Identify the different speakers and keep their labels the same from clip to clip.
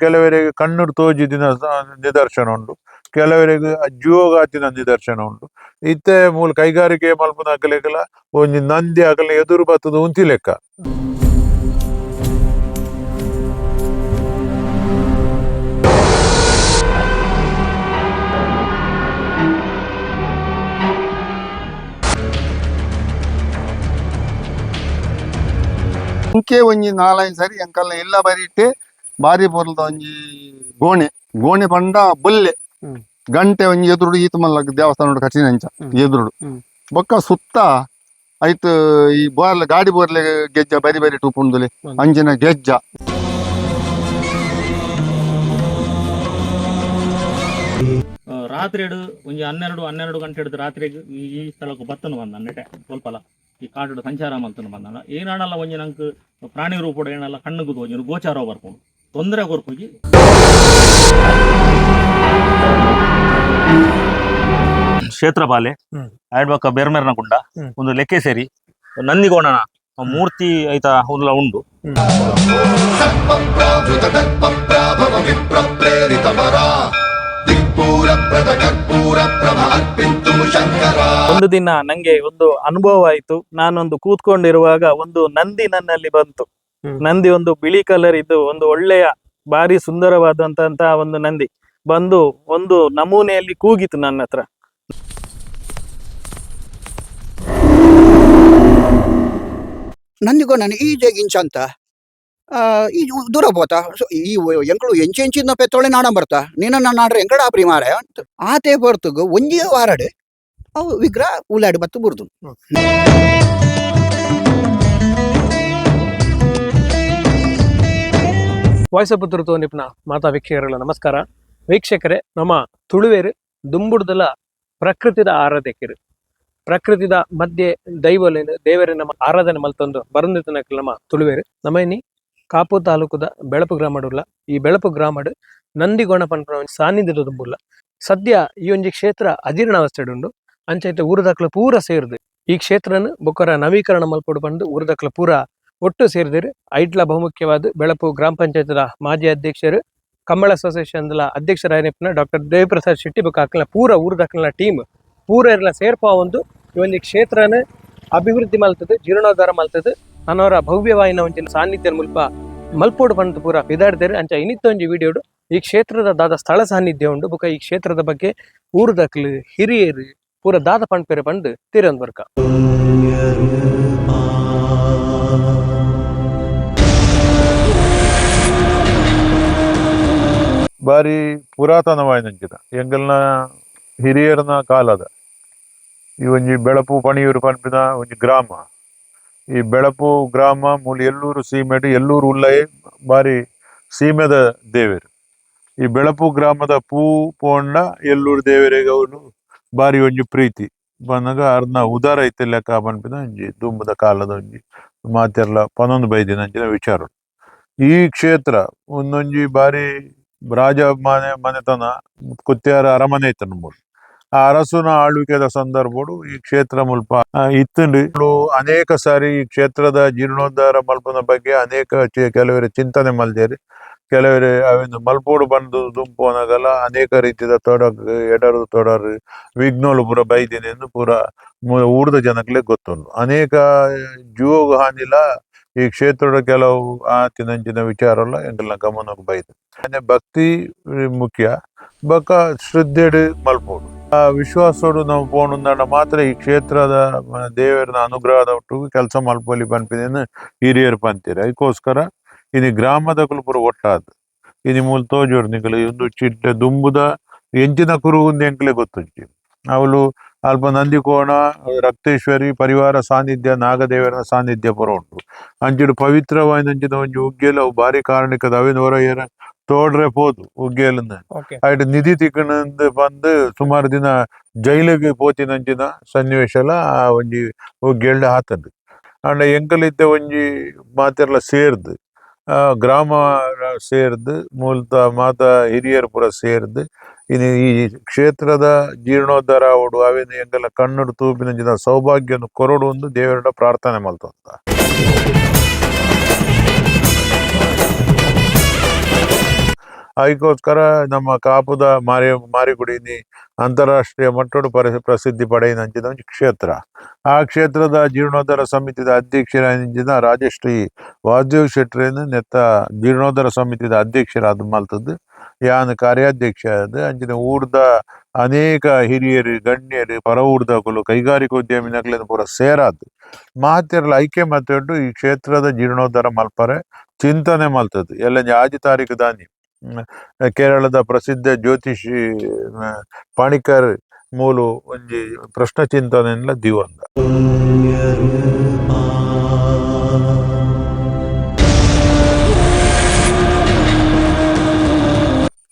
Speaker 1: ಕೆಲವರಿಗೆ ಕಣ್ಣು ತೋಜಿದಿನ ನಿದರ್ಶನ ಉಂಟು, ಕೆಲವರಿಗೆ ಜೀವಗಾತಿನ ನಿದರ್ಶನ ಉಂಟು. ಇತ್ತೆ ಮೂಲ ಕೈಗಾರಿಕೆ ಮಲ್ಪುನ ಅಕಲೆಗಲ ಒಂಜಿ ನಂದಿ ಅಕಲ ಎದುರು ಬತ್ತದ ಉಂತಿ ಲೆಕ್ಕ.
Speaker 2: ಇಂಕೆ ಒಂಜಿ 4-5 ಸರಿ ಎಂಕಲ್ನ ಎಲ್ಲ ಬರಿಟ್ಟೆ ಬಾರಿ ಪೊರ್ಲದ ಒಂಜಿ ಗೋಣೆ ಪಂಡ ಬೊಲ್ಲೆ ಗಂಟೆ ಒಂಜಿ ಎದುರುಡು ಈತ ಮಲ್ಲ ದೇವಸ್ಥಾನ ಕಚಿನ ಅಂಚ ಎದುರುಡು ಬೊಕ್ಕ ಸುತ್ತ ಐತ್ ಈ ಬೋರ್ಲೆ ಗಾಡಿ ಬೋರ್ಲೆ ಗೆಜ್ಜ ಬರಿ ಟೂಪುಂಡುಲೆ ಅಂಜಿನ ಗೆಜ್ಜ.
Speaker 3: ರಾತ್ರಿ ಒಂಜಿ 12 ಗಂಟೆ ಹಿಡಿದು ರಾತ್ರಿಗೆ ಈ ಸ್ಥಳಕ್ಕೆ ಬತ್ತನು ಬಂದ ನೆಟೆ ಸ್ವಲ್ಪಲ ಈ ಕಾಡು ಸಂಚಾರ ಮಲ್ತನು ಬಂದ ಏನಾಡಲ್ಲ ಒಂಜಿ ನಂಗೆ ಪ್ರಾಣಿ ರೂಪದ ಏನಲ್ಲ ಕಣ್ಣುಗುದು ಒಂಜಿ ಗೋಚಾರ ಬರ್ಕೊಂಡು ತೊಂದರೆ ಕೊರ್ಪುಜಿ ಕ್ಷೇತ್ರಪಾಲೆ ಆಡ್ಬಕ್ಕ ಬೇರ್ಮೇರ್ನ ಕುಂಡ ಒಂದು ಲೆಕ್ಕೆ ಸೇರಿ ನಂದಿಗೋಣನ ಮೂರ್ತಿ ಐತ ಉಲ್ಲ ಉಂಡು.
Speaker 4: ಒಂದು ದಿನ ನಂಗೆ ಒಂದು ಅನುಭವ ಆಯ್ತು. ನಾನೊಂದು ಕೂತ್ಕೊಂಡಿರುವಾಗ ಒಂದು ನಂದಿ ನನ್ನಲ್ಲಿ ಬಂತು. ನಂದಿ ಒಂದು ಬಿಳಿ ಕಲರ್ ಇದ್ದು ಒಂದು ಒಳ್ಳೆಯ ಭಾರಿ ಸುಂದರವಾದಂತ ಒಂದು ನಂದಿ ಬಂದು ಒಂದು ನಮೂನೆಯಲ್ಲಿ ಕೂಗಿತು ನನ್ನ ಹತ್ರ.
Speaker 5: ನಂದಿಗೋಣನ ಈಜೆ ಗಿಂಚ ಅಂತ ಈ ದೂರ పోతా ఈ ఎంకడు ఎంచెంచిన పెత్తోళే నాడం ಬರ್ತಾ ನೀನ ನಾಡ್ರೆ ಎಂಕಡ ಆಪ್ರಿ ಮಾರ ಆತೆ ಬರ್ತುಗು ಒಂಜಿ ವಾರಡೆ ಅವು ವಿಗ್ರಹ ಉಲಾಡಿ ಬತ್ತು ಬುರ್ದು.
Speaker 4: ವಾಯ್ಸ್ ಪುತ್ರತ್ವ ನಿಪುಣ ಮಾತಾ ವೀಕ್ಷಕರಲ್ಲ ನಮಸ್ಕಾರ. ವೀಕ್ಷಕರೇ, ನಮ್ಮ ತುಳುವೇರು ದುಂಬುಡ್ದಲ ಪ್ರಕೃತಿದ ಆರಾಧಕರು. ಪ್ರಕೃತಿದ ಮಧ್ಯೆ ದೇವರ ನಮ್ಮ ಆರಾಧನೆ ಮಲ್ತೊಂದು ಬರಂದಿತನಕ್ಕೆ ನಮ್ಮ ತುಳುವೇರು. ನಮ್ಮ ಇನ್ನಿ ಕಾಪು ತಾಲೂಕದ ಬೆಳಪು ಗ್ರಾಮಡುಲ್ಲ. ಈ ಬೆಳಪು ಗ್ರಾಮಡ್ ನಂದಿಗೋಣ ಪಂಪನ ಸಾನ್ನಿಧ್ಯದ ದುಂಬುಲ್ಲ. ಸದ್ಯ ಈ ಒಂಜಿ ಕ್ಷೇತ್ರ ಅಜೀರ್ಣಾವಸ್ಥೆ ಉಂಡು. ಅಂಚೈತೆ ಊರದಕ್ಲ ಪೂರ ಸೇರಿದು ಈ ಕ್ಷೇತ್ರನ ಬೊಕ್ಕರ ನವೀಕರಣ ಮಲ್ಪಡು ಬಂದು ಊರದಕ್ಲ ಪೂರ ಒಟ್ಟು ಸೇರಿದಿರು. ಐಟ್ಲ ಬಹುಮುಖ್ಯವಾದ ಬೆಳಪು ಗ್ರಾಮ ಪಂಚಾಯತ್ದ ಮಾಜಿ ಅಧ್ಯಕ್ಷರು, ಕಂಬಳ ಅಸೋಸಿಯೇಷನ್ ಅಧ್ಯಕ್ಷರಾಯನಿಪ್ನ ಡಾಕ್ಟರ್ ದೇವಿಪ್ರಸಾದ್ ಶೆಟ್ಟಿ ಬೊಕ್ಕ ಅಕ್ಲ ಪೂರ ಊರದಕ್ಲ ಟೀಮ್ ಪೂರ ಎಲ್ಲ ಸೇರ್ಪ ಒಂದು ಈ ಒಂದು ಕ್ಷೇತ್ರನ ಅಭಿವೃದ್ಧಿ ಮಲ್ತದೆ, ಜೀರ್ಣೋದ್ಧಾರ ಮಲ್ತದೆ. ನನ್ನವರ ಭವ್ಯವಾಯಿನ ಒಂಜಿನ ಸಾನ್ನಿಧ್ಯ ಮುಲ್ಪ ಮಲ್ಪೋಡು ಬಂದು ಪೂರ ಬಿದಾಡ್ತಾರೆ. ಅಂಚ ಇನ್ನಿತ್ತೊಂಜಿ ವಿಡಿಯೋಡು ಈ ಕ್ಷೇತ್ರದ ದಾದ ಸ್ಥಳ ಸಾನ್ನಿಧ್ಯ ಉಂಡು. ಬೊಕ್ಕ ಈ ಕ್ಷೇತ್ರದ ಬಗ್ಗೆ ಊರದಕ್ಲು ಹಿರಿಯರು ಪೂರ ದಾದ ಪಂಡ್ಪೇರೆ ಬಂದು ತೀರೊಂದು ಬರ್ಕ.
Speaker 1: ಬಾರಿ ಪುರಾತನವಾಯಿನಂಚಿನ ಎಂಗಲ್ನ ಹಿರಿಯರನ ಕಾಲದ ಈ ಒಂಜಿ ಬೆಳಪು ಪಣಿಯೂರು ಪನ್ಪಿನ ಒಂಜಿ ಗ್ರಾಮ. ಈ ಬೆಳಪು ಗ್ರಾಮ ಮೂಲ ಎಲ್ಲೂರು ಸೀಮೆಡು ಎಲ್ಲೂರು ಉಲ್ಲಯೇ ಬಾರಿ ಸೀಮೆದ ದೇವರು. ಈ ಬೆಳಪು ಗ್ರಾಮದ ಪೋಂಡ ಎಲ್ಲೂರು ದೇವರಿಗೆ ಅವನು ಬಾರಿ ಒಂಜಿ ಪ್ರೀತಿ ಬಂದಾಗ ಅರ್ನ ಉದಾರ ಐತೆ ಲೆಕ್ಕ ಪನ್ಪಿನ ಒಂಜಿ ದುಂಬದ ಕಾಲದ ಒಂಜಿ ಮಾತೆರ್ಲ 11 ಬೈದಿನಂಚಿನ ವಿಚಾರ. ಈ ಕ್ಷೇತ್ರ ಒಂದೊಂಜಿ ಬಾರಿ ರಾಜ ಮನೆತನ ಕುತ್ಯಾರ ಅರಮನೆ ಐತನ ಮೂಲ ಆ ಅರಸುನ ಆಳ್ವಿಕೆದ ಸಂದರ್ಭಡು ಈ ಕ್ಷೇತ್ರ ಮುಲ್ಪ ಇತ್ತಂಡು. ಅನೇಕ ಸಾರಿ ಈ ಕ್ಷೇತ್ರದ ಜೀರ್ಣೋದ್ಧಾರ ಮಲ್ಪನ ಬಗ್ಗೆ ಅನೇಕ ಕೆಲವರ ಚಿಂತನೆ ಮಲ್ದೇರಿ, ಕೆಲವರೆ ಅವಿಂದು ಮಲ್ಪೋಡು ಬಂದು ದುಂಪು ಅನ್ನಗಲ್ಲ ಅನೇಕ ರೀತಿಯ ತೊಡರು ವಿಘ್ನೋಲು ಪೂರ ಬೈದಿನೆಂದು ಪೂರ ಊರ್ದ ಜನಕ್ಲೆ ಗೊತ್ತುಂಡು. ಅನೇಕ ಜೀವ ಹಾನಿಲ ಈ ಕ್ಷೇತ್ರದ ಕೆಲವು ಆತಿನಂಚಿನ ವಿಚಾರಲ್ಲ ಎಂಕಲ್ನ ಗಮನಕ್ಕೆ ಬೈದು ಭಕ್ತಿ ಮುಖ್ಯ ಬೊಕ್ಕ ಶ್ರದ್ಧೆಡು ಮಲ್ಪೋಡು ಆ ವಿಶ್ವಾಸೋಡು ನಾವು ಪೋಣುಂದಾಂಡ ಮಾತ್ರ ಈ ಕ್ಷೇತ್ರದ ದೇವರನ ಅನುಗ್ರಹದ ಒಟ್ಟಿಗೆ ಕೆಲಸ ಮಲ್ಪೊಲಿ ಪನ್ಪಿದೇನು ಹಿರಿಯರು ಪಂತೀರಿ. ಅದಕ್ಕೋಸ್ಕರ ಇನಿ ಗ್ರಾಮದಕ್ಕೂ ಪೂರ ಒಟ್ಟಾದ ಇನಿ ಮೂಲ ತೋಜೋರು ನಿಂಕಲು ಒಂದು ಚಿಟ್ಟ ದುಂಬುದ ಎಂಚಿನ ಕುರುಗುಂದು ಎಂಕ್ಲೆ ಗೊತ್ತುಂಚಿ ಅವಳು ಅಲ್ಪ ನಂದಿಕೋಣ ರಕ್ತೇಶ್ವರಿ ಪರಿವಾರ ಸಾನ್ನಿಧ್ಯ ನಾಗದೇವರ ಸಾನ್ನಿಧ್ಯ ಪುರ ಉಂಟು. ಅಂಚಿಡು ಪವಿತ್ರವಾಯಿನಂಚಿನ ಒಂಜಿ ಉಗ್ಗೆಲು ಅವು ಬಾರಿ ಕಾರಣಕ್ಕದ ಅವೇನು ಹೊರ ಏನ ತೋಡ್ರೆ ಪೋದು ಉಗ್ಗೆಲನ್ನ ಆಯ್ತು ನಿಧಿ ತಿಕ್ಕಣಂದು ಬಂದು ಸುಮಾರು ದಿನ ಜೈಲಿಗೆ ಪೋತಿನಂಚಿನ ಸನ್ನಿವೇಶ ಆ ಒಂಜಿ ಉಗ್ಗೆಳ್ಳ ಆತದ್ದು. ಅಂಡ ಎಂಕಲಿದ್ದ ಒಂಜಿ ಮಾತೆರ್ಲ ಸೇರ್ದು ಗ್ರಾಮ ಸೇರ್ದು ಮೂಲತ ಮಾತ ಹಿರಿಯರು ಪುರ ಸೇರ್ದು ಇನ್ನು ಈ ಕ್ಷೇತ್ರದ ಜೀರ್ಣೋದ್ಧಾರ ಅವಡು ಅವೇನು ಎಂಗೆಲ್ಲ ಕಣ್ಣುಡು ತೂಪಿನ ಸೌಭಾಗ್ಯನು ಕೊರಡು ಒಂದು ದೇವರ ಪ್ರಾರ್ಥನೆ ಮಲ್ತಂತ. ಅದಕ್ಕೋಸ್ಕರ ನಮ್ಮ ಕಾಪುದ ಮಾರಿಗುಡಿನಿ ಅಂತಾರಾಷ್ಟ್ರೀಯ ಮಟ್ಟದ ಪ್ರಸಿದ್ಧಿ ಪಡೆಯಿನಂಚಿನ ಒಂದು ಕ್ಷೇತ್ರ. ಆ ಕ್ಷೇತ್ರದ ಜೀರ್ಣೋದ್ಧಾರ ಸಮಿತಿದ ಅಧ್ಯಕ್ಷರಾಗಿನ ರಾಜಶ್ರೀ ವಾಸುದೇವ್ ಶೆಟ್ರೇನು ನೆತ್ತ ಜೀರ್ಣೋದ್ಧಾರ ಸಮಿತಿದ ಅಧ್ಯಕ್ಷರಾದ ಮಲ್ತದ್ದು ಯಾನ್ ಕಾರ್ಯಾಧ್ಯಕ್ಷ ಆದ ಅಂಚಿನ ಊರ್ದ ಅನೇಕ ಹಿರಿಯರು ಗಣ್ಯರು ಪರ ಊರ್ದಕುಲು ಕೈಗಾರಿಕೋದ್ಯಮಿನಕ್ಲೆನ್ ಪೂರ ಸೇರಾದ್ ಮಹತ್ಯರ್ಲ ಐಕ್ಯ ಮತ್ತೊಟ್ಟು ಈ ಕ್ಷೇತ್ರದ ಜೀರ್ಣೋದ್ಧಾರ ಮಲ್ಪರೆ ಚಿಂತನೆ ಮಲ್ತದ್ದು ಎಲ್ಲ ಆಜಿ ತಾರೀಕು ದಾನಿ ಕೇರಳದ ಪ್ರಸಿದ್ಧ ಜ್ಯೋತಿಷಿ ಪಣಿಕರ್ ಮೂಲು ಒಂಜಿ ಪ್ರಶ್ನ ಚಿಂತನೆಲ್ಲ ದಿವಂದ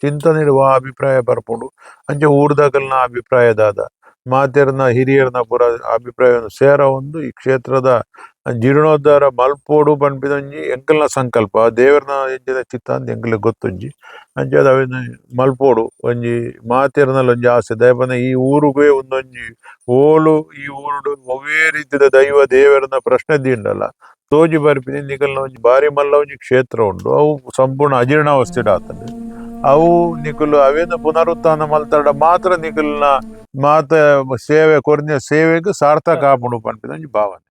Speaker 1: ಚಿಂತನೆಡುವ ಅಭಿಪ್ರಾಯ ಬರ್ಪುಂಡು ಅಂಚೆ ಊರ್ದಾಗಲ್ನ ಅಭಿಪ್ರಾಯದಾದ ಮಾತೆರ್ನ ಹಿರಿಯರ್ನ ಪೂರ ಅಭಿಪ್ರಾಯವನ್ನು ಸೇರ ಒಂದು ಈ ಕ್ಷೇತ್ರದ ಜೀರ್ಣೋದ್ಧಾರ ಮಲ್ಪೋಡು ಪನ್ಪಿದಂಜಿ ಎಂಕಲ್ನ ಸಂಕಲ್ಪ ದೇವರನ ಎಂಚಿನ ಚಿತ್ತ ಅಂತ ಎಂಕಲ್ಗೆ ಗೊತ್ತುಂಜಿ ಅಂಚೆ ಅದು ಅವಿನ ಮಲ್ಪೋಡು ಒಂಜಿ ಮಾತೆರ್ನಲ್ಲಿ ಒಂಜಿ ಆಸೆ ದಯಪನ ಈ ಊರುಗೆ ಒಂದೊಂಜಿ ಓಲು ಈ ಊರುಡು ಒವೇ ರೀತಿಯ ದೈವ ದೇವರನ ಪ್ರಶ್ನೆ ದಿಂಡಲ್ಲ ತೋಜಿ ಬರ್ಪಿನಿ ನಿಕಲ್ನ ಒಂಜಿ ಬಾರಿ ಮಲ್ಲ ಒಂಜಿ ಕ್ಷೇತ್ರ ಉಂಡು ಅವು ಸಂಪೂರ್ಣ ಅಜೀರ್ಣಾವಸ್ಥೆಡ್ ಆತಂಡೆ ಅವು ನಿಕುಲು ಅವೇನು ಪುನರುತ್ಥಾನ ಮಲ್ತಾಡ ಮಾತ್ರ ನಿಕಲ್ನ ಮಾತ ಸೇವೆ ಕೊರ್ನಿಯ ಸೇವೆಗೆ ಸಾರ್ಥಕ ಆಪುಂಡು ಪನ್ಪಿದ ಒಂಜಿ ಭಾವನೆ.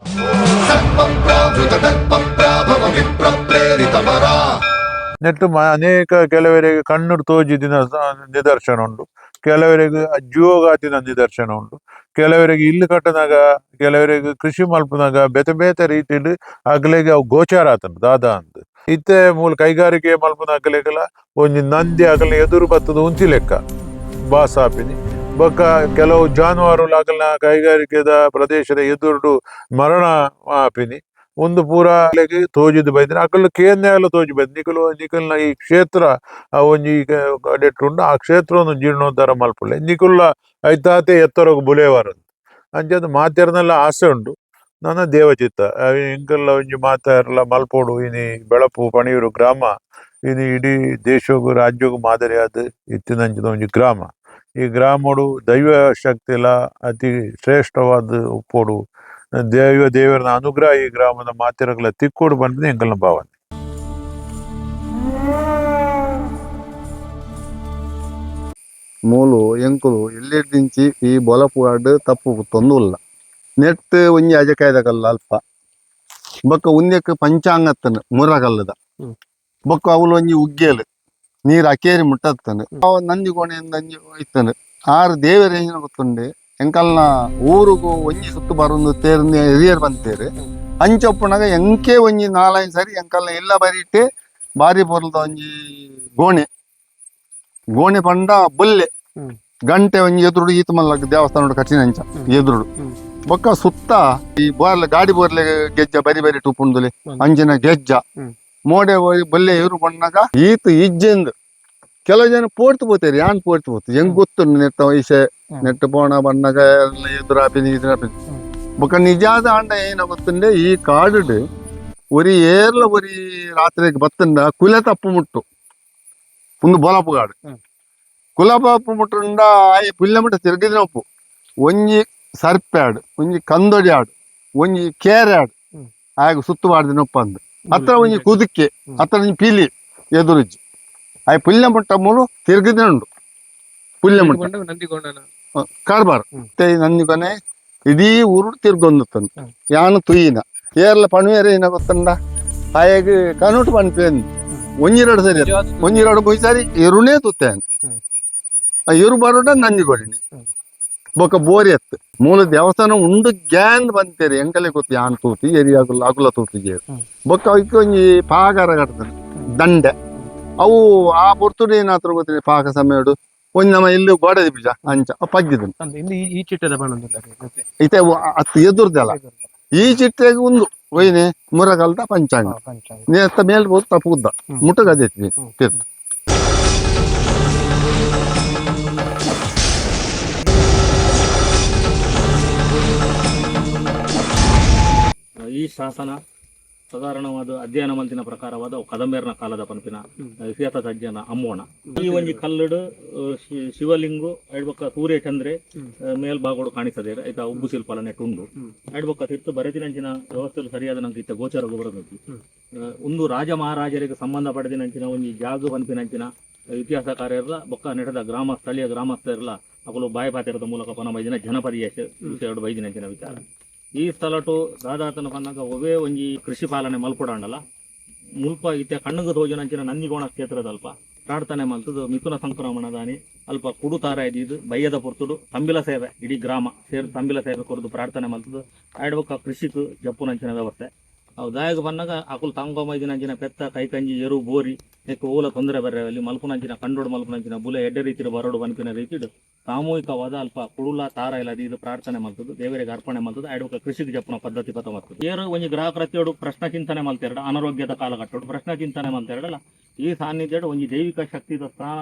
Speaker 1: ನೆಟ್ಟು ಅನೇಕ ಕೆಲವರಿಗೆ ಕಣ್ಣು ತೋಜಿದಿನ ನಿದರ್ಶನ ಉಂಟು, ಕೆಲವರಿಗೆ ಜೀವಗಾತಿನ ನಿದರ್ಶನ ಉಂಟು, ಕೆಲವರಿಗೆ ಇಲ್ಲು ಕಟ್ಟನಾಗ, ಕೆಲವರಿಗೆ ಕೃಷಿ ಮಲ್ಪನಾಗ ಬೇತೆ ಬೇತೆ ರೀತಿಯಲ್ಲಿ ಅಗ್ಲೆಗೆ ಅವು ಗೋಚಾರ ಆತಂಡು ದಾದಾ ಅಂತ ಇತ್ತೆ ಮೂಲ ಕೈಗಾರಿಕೆ ಮಲ್ಪನ ಅಗ್ಲೆಗಲ ಒಂಜಿ ನಂದಿ ಅಗಲ ಎದುರು ಬತ್ತದ ಉಂಚಿ ಲೆಕ್ಕ ಬಾಸಾಪಿನಿ ಬೊಕ್ಕ ಕೆಲವು ಜಾನುವಾರುಗಳು ಅಗಲ್ನ ಕೈಗಾರಿಕೆದ ಪ್ರದೇಶದ ಎದುರು ಮರಣ ಆಪಿನಿ ಒಂದು ಪೂರ ತೋಜಿದ್ ಬೈದಿನ ಅಕಲ್ ಕೇಂದ್ರ ತೋಜಿ ಬೈದ್ ನಿಕಲ್ನ ಈ ಕ್ಷೇತ್ರ ಒಂಜಿ ಕಡೆಟ್ಟುಂಡು ಆ ಕ್ಷೇತ್ರವನ್ನು ಜೀರ್ಣೋದ್ಧಾರ ಮಲ್ಪುಳ್ಳೆ ನಿಕುಲ್ಲ ಐತಾತೆ ಎತ್ತರೋಗ ಬುಲೆವಾರಂತ ಅಂಚದು ಮಾತೆರ್ನೆಲ್ಲ ಆಸೆ ಉಂಟು ನನ್ನ ದೇವಚಿತ್ತ ಎಂಕಲ್ಲ ಒಂಜಿ ಮಾತಾರಲ್ಲ ಮಲ್ಪೋಡು ಇನಿ ಬೆಳಪು ಪಣಿಯೂರು ಗ್ರಾಮ ಇನಿ ಇಡೀ ದೇಶಗೂ ರಾಜ್ಯಗೂ ಮಾದರಿಯಾದ ಇತ್ತಿನಂಚಿನ ಒಂಜಿ ಗ್ರಾಮ. ಈ ಗ್ರಾಮಡು ದೈವ ಶಕ್ತಿಲ ಅತಿ ಶ್ರೇಷ್ಠವಾದ ಉಪ್ಪೋಡು ದೇವರನ ಅನುಗ್ರಹ ಈ ಗ್ರಾಮದ ಮಾತೆರಗಳ ತಿಕ್ಕೋಡು ಬಂದಿದೆ ಎಂಕಲ್ನ ಭಾವನೆ.
Speaker 2: ಮೂಲು ಎಂಕುಲು ಎಲ್ಲಿಡ್ದಿಂಚಿ ಈ ಬೊಲಪುವಾಡ್ ತಪ್ಪು ತೊಂದುಲ್ಲ ನೆಟ್ ಒಂಜಿ ಅಜಕಾಯ್ದ ಕಲ್ಲ ಅಲ್ಪ ಬೊಕ್ಕ ಉಂದೆಕ್ ಪಂಚಾಂಗತ್ತನ ಮುರಗಲ್ಲದ ಬೊಕ್ಕ ಅವಳು ಒಂಜಿ ಉಗ್ಗೇಲು ನೀರು ಅಕೇರಿ ಮುಟ್ಟತ್ತನು ಅವ ನಂದಿ ಕೋಣೆಯಿಂದ ಇತ್ತನು ಆರು ದೇವರ ಏನ ಗೊತ್ತುಂಡೆ ಎಂಕಲ್ನ ಊರುಗು ಒಂಜಿ ಸುತ್ತು ಬರೋದು ತೇರ್ನ ಹಿರಿಯರ್ ಬಂತೇರು ಅಂಚೊಪ್ಪನಾಗ ಎಂಕೆ ಒಂಜಿ 4-5 ಸರಿ ಎಂಕಲ್ನ ಎಲ್ಲ ಬರಿಟ್ಟೆ ಬಾರಿ ಪೊರ್ಲದ ಒಂಜಿ ಗೋಣೆ ಪಂಡ ಬೊಲ್ಲೆ ಗಂಟೆ ಒಂಜಿ ಎದುರುಡು ಈತ ಮಲ್ಲ ದೇವಸ್ಥಾನ ಕಟ್ಟಿನ ಅಂಚ ಎದುರುಡು ಬೊಕ್ಕ ಸುತ್ತ ಈ ಬೋರ್ಲೆ ಗಾಡಿ ಬೋರ್ಲೆ ಗೆಜ್ಜ ಬರಿ ಬರಿ ಟುಪ್ಪುಂದುಲೆ ಅಂಜಿನ ಗೆಜ್ಜ ಮೋಡೆ ಬೊಲ್ಲೆ ಎರು ಬಣ್ಣಾಗ ಈತ ಇಜ್ಜೆಂದು ಕೆಲವು ಜನ ಪೋಡ್ತು పోతారు ಯಾನ್ ಪೋಡ್ತು పోతుంది ಹೆಂಗ್ ಗೊತ್ತು ನೆಟ್ಟ ವಯಸ್ಸೆ ನೆಟ್ಟ ಪೋಣ ಬಣ್ಣಾಗ ಎದುರಾಪಿನಿ ಇದ್ರಾಪಿನಿ ಬೊಕ್ಕ ನಿಜಾದ ಆಂಡ ಏನ ಗೊತ್ತುಂಡೆ ಈ ಕಾಡು ಒರಿ ಏರ್ಲ ಒರಿ ರಾತ್ರಿಗೆ ಬತ್ತಂಡ ಕುಲೆ ತಪ್ಪು ಮುಟ್ಟು ಒಂದು ಬೊಲಪು ಕಾಡು ಕುಲಪಪ್ಪು ಮುಟ್ಟುಂಡ ಆಯ್ ಪುಲ್ಲೆ ಮುಟ್ಟ ತಿರುಗಿದ್ನಪ್ಪು ಒಂಜಿ ಸರ್ಪ್ಯಾಡು ಒಂಜಿ ಕಂದೊಡಿ ಆಡು ಒಂಜಿ ಕೇರೆ ಆಡು ಆಗ ಸುತ್ತು ಬಾಡ್ದಿನಪ್ಪ ಅಂದು ಹತ್ರ ಒಂಜಿ ಕುದುಕೆ ಹತ್ರ ಒಂಜಿ ಪೀಲಿ ಎದುರುಜ್ಜಿ ಆಯ್ ಪುಲ್ಲೆ ಮುಟ್ಟ ಮೂಲು ತಿರುಗಿದ್ರೆ ಉಂಡು ಪುಲ್ಲೆ ಮುಟ್ಟ ಕಾರ್ಬಾರ್ ನಂದಿ ಕೊನೆ ಇಡೀ ಊರು ತಿರ್ಗೊಂದು ಯಾನು ತುಯಿನ ಏರ್ಲ ಪಣವೇರೆ ಏನ ಗೊತ್ತಂಡ ಆಯಾಗ ಕನೂಟು ಪಣಿಪೇನು ಒಂಜಿರಡು ಸರಿ ಒಂಜಿರಡು ಬುಯ್ ಸಾರಿ ಎರುನೇ ತುತ್ತೇನು ಆ ಎರು ಬರೋಡ ನಂದಿ ಕೊಡಿನಿ ಬೊಕ್ಕ ಬೋರಿ ಎತ್ತು ಮೂಲ ದೇವಸ್ಥಾನ ಉಂಡು ಗ್ಯಾನ್ ಬಂತೇರಿ ಎಂಕಲೆ ಗೊತ್ತಿ ಯಾನ್ ತೂತಿ ಎರಿ ಅಗುಲ ತೂತಿಗೆ ಬೊಕ್ಕ ಅವಕ್ಕೆ ಒಂಜಿ ಪಾಗಾರ ಕಟ್ತಾನೆ ದಂಡೆ ಅವು ಆ ಪೊರ್ತುಡು ಏನಾತ್ರ ಗೊತ್ತಿದೆ ಪಾಕ ಸಮಯಡು ಒಂಜಿ ನಮ್ಮ ಇಲ್ಲಿ ಗೋಡೆ ಬೀಜ ಅಂಚ ಪಗ್ಗಿದನು
Speaker 4: ಈ ಚಿಟ್ಟದ
Speaker 2: ಇತ್ತೆ ಅತ್ತು ಎದುರ್ದಲ್ಲ ಈ ಚಿಟ್ಟೆಗೆ ಒಂದು ಒಯ್ನೆ ಮುರಗಲ್ದ ಪಂಚಾಂಗ ನೇಸ್ತ ಮೇಲ್ ಹೋದ್ ತಪ್ಪುದ್ದ ಮುಟ್ಟಗದೈತಿ ತೀರ್ಥ
Speaker 3: ಈ ಶಾಸನ ಸಾಧಾರಣವಾದ ಅಧ್ಯಯನ ಮಂತಿನ ಪ್ರಕಾರವಾದ ಕದಂಬೇರ್ನ ಕಾಲದ ಪಂಪಿನ ಇತಿಹಾಸ ಅಧ್ಯಯನ ಅಮ್ಮೋಣ ಈ ಒಂಜಿ ಕಲ್ಲಡು ಶಿವಲಿಂಗು ಐಡ್ಬೊಕ್ಕ ಸೂರ್ಯ ಚಂದ್ರೆ ಮೇಲ್ಭಾಗೋಡು ಕಾಣಿಸದೆ ಐತ ಉಬ್ಬು ಶಿಲ್ಪಲ ನೆಟ್ಟು ಉಂಡು ಐಡ್ಬೊಕ್ಕ ತಿರ್ತು ಬರೆದಿನಂಚಿನ ವ್ಯವಸ್ಥೆಲು ಸರಿಯಾದ ನಂಗೆ ಇತ್ತ ಗೋಚರ ಬರಬೇಕು ಒಂದು ರಾಜ ಮಹಾರಾಜರಿಗೆ ಸಂಬಂಧ ಪಡೆದಿನಂಚಿನ ಒಂಜಿ ಜಾಗ ಪಂಪಿನಂಚಿನ ಇತಿಹಾಸಕಾರ ಇರಲ್ಲ ಬೊಕ್ಕ ನಡೆದ ಸ್ಥಳೀಯ ಗ್ರಾಮಸ್ಥರಿಲ್ಲ ಅಕಲು ಬಾಯಿ ಪಾತಿರದ ಮೂಲಕ ಪನ ಬೈದಿನ ಜನಪದೀಯ ವಿಷಯ ಬೈದಿನ ವಿಚಾರ ಈ ಸ್ಥಳಟು ದಾದಾತನ ಪನ್ನಾಗ ಒವೇ ಒಂಜಿ ಕೃಷಿ ಪಾಲನೆ ಮಲ್ಪೊಡಾಂಡಲ್ಲ ಮುಲ್ಪ ಇತ್ತೆ ಕಣ್ಣುಗ ತೋಜನಂಚಿನ ನಂದಿಗೋಣ ಕ್ಷೇತ್ರದಲ್ಪ ಪ್ರಾರ್ಥನೆ ಮಲ್ತದು ಮಿಥುನ ಸಂಕ್ರಮಣದಾನಿ ಅಲ್ಪ ಕುಡುತಾರ ಇದ್ದಿದ್ದು ಬಯ್ಯದ ಪೊರ್ತುಡು ತಂಬಿಲ ಸೇವೆ ಇಡೀ ಗ್ರಾಮ ಸೇರಿ ತಂಬಿಲ ಸೇವೆ ಕೊರದು ಪ್ರಾರ್ಥನೆ ಮಲ್ತದು ಆಡ್ಬೇಕ ಕೃಷಿಕ್ ಜಪ್ಪುನಂಚಿನ ವ್ಯವಸ್ಥೆ ಅವು ದಾಯಗ ಬಂದಾಗ ಅಕುಲು ತಂಗೊಮ್ಮೈದಿನಂಚಿನ ಪೆತ್ತ ಕೈಕಂಜಿ ಎರು ಬೋರಿ ನೆಕ್ ಓಲ ತೊಂದರೆ ಬರ್ರೆ ಅಲ್ಲಿ ಮಲ್ಪುನಂಚಿನ ಕಂಡೋಡು ಮಲ್ಪುನಂಚಿನ ಬುಲೆ ಎಡ್ಡೆ ರೀತಿಯ ಬರಡು ಬನ್ಪಿನ ರೀತಿಡು ಸಾಮೂಹಿಕವಾದ ಅಲ್ಪ ಕುಡುಲ ತಾರ ಇಲ್ಲ ಇದು ಪ್ರಾರ್ಥನೆ ಮಲ್ತದು ದೇವರಿಗೆ ಅರ್ಪಣೆ ಮಲ್ತದು ಆಡ್ಬೇಕ ಕೃಷಿಗೆ ಜಪ್ಪುನ ಪದ್ಧತಿ ಪಥ ಮಲ್ತದು ಏರು ಒಂಜಿ ಗ್ರಾಹಕರತ್ಯೋಡು ಪ್ರಶ್ನ ಚಿಂತನೆ ಮಲ್ತೆರಡ ಅನಾರೋಗ್ಯದ ಕಾಲಘಟ್ಟೋಡು ಪ್ರಶ್ನ ಚಿಂತನೆ ಮಲ್ತೆರಡಲ್ಲ ಈ ಸಾನ್ನಿಧ್ಯಡು ಒಂಜಿ ದೈವಿಕ ಶಕ್ತಿದ